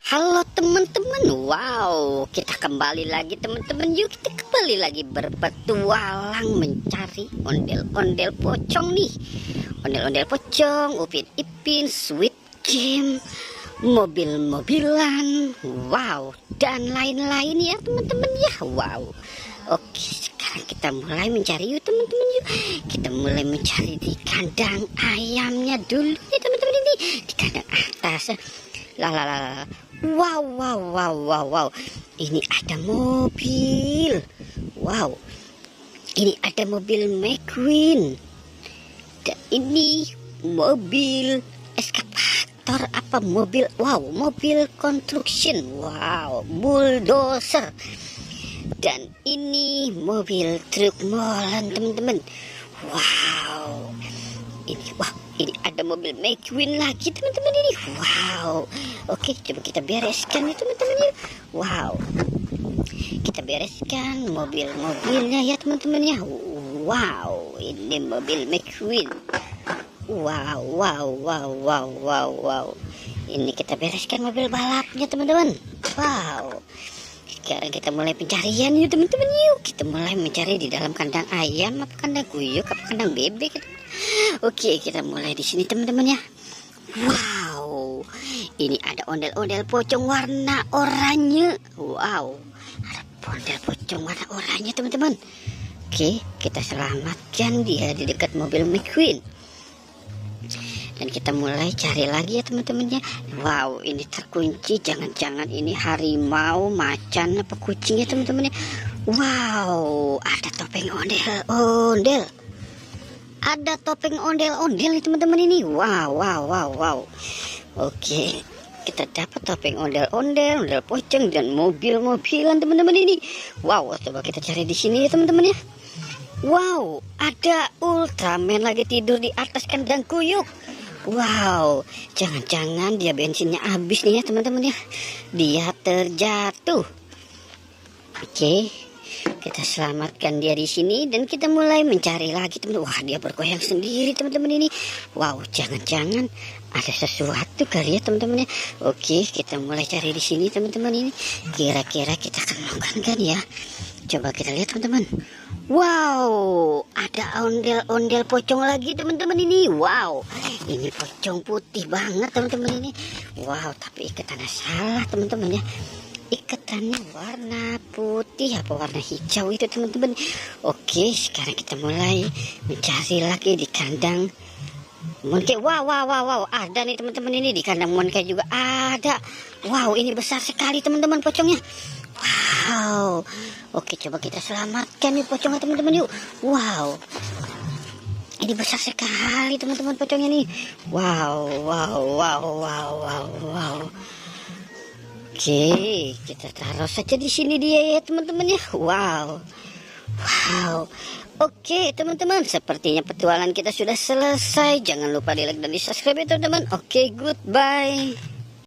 Halo teman-teman, wow, kita kembali lagi teman-teman. Yuk kita kembali lagi berpetualang mencari ondel-ondel pocong nih. Ondel-ondel pocong, Upin Ipin, Sweet Game, mobil-mobilan, wow, dan lain-lain ya teman-teman ya. Wow. Oke, sekarang kita mulai mencari yuk teman-teman yuk. Kita mulai mencari di kandang ayamnya dulu ya teman-teman, ini di kandang atas. Lah. Wow. Ini ada mobil. Wow. Ini ada mobil McQueen. Dan ini mobil eskavator apa mobil? Wow, mobil construction. Wow, bulldozer. Dan ini mobil truk molen teman-teman. Wow. Ini ada mobil McQueen lagi teman-teman ini. Wow. Oke, coba kita bereskan ya teman-teman ya. Wow. Kita bereskan mobil-mobilnya ya teman-teman ya. Wow, ini mobil McQueen. Wow. Ini kita bereskan mobil balapnya teman-teman. Wow. Sekarang kita mulai pencarian yuk teman-teman yuk. Kita mulai mencari di dalam kandang ayam, apa kandang kuyuk, apa kandang bebek. Oke, kita mulai di sini teman-teman ya. Wow, ini ada ondel-ondel pocong warna oranye. Wow, ada ondel pocong warna oranye teman-teman. Oke, kita selamatkan dia di dekat mobil McQueen. Dan kita mulai cari lagi ya teman-teman ya. Wow, ini terkunci. Jangan-jangan ini harimau, macan, apa kucing ya teman-teman ya. Wow, ada topeng ondel-ondel. Ada topeng ondel-ondel nih teman-teman ini. Wow. Oke, kita dapat topeng ondel-ondel, ondel pocong dan mobil-mobilan teman-teman ini. Wow, coba kita cari di sini ya teman-teman ya. Wow, ada Ultraman lagi tidur di atas kandang kuyuk. Wow, jangan-jangan dia bensinnya habis nih ya teman-teman ya. Dia terjatuh. Oke, kita selamatkan dia di sini dan kita mulai mencari lagi teman-teman. Wah, dia bergoyang sendiri teman-teman ini. Wow, jangan-jangan ada sesuatu kali ya teman-teman ya. Oke, kita mulai cari di sini teman-teman ini. Kira-kira kita temukan kan ya. Coba kita lihat teman-teman. Wow, ada ondel-ondel pocong lagi teman-teman ini. Wow, ini pocong putih banget teman-teman ini. Wow, tapi ikatannya salah teman-teman ya. Ikatannya warna putih apa warna hijau itu teman-teman. Oke, sekarang kita mulai mencari lagi di kandang Monkey. Wow, ada nih teman-teman ini di kandang Monkey juga ada. Wow, ini besar sekali teman-teman pocongnya. Wow. Oke, coba kita selamatkan nih pocongnya teman-teman yuk. Wow. Ini besar sekali teman-teman pocongnya nih. Wow. Oke, kita taruh saja di sini dia ya teman-teman ya. Wow. Oke teman-teman, sepertinya petualangan kita sudah selesai. Jangan lupa di like dan di subscribe ya teman-teman. Oke, goodbye.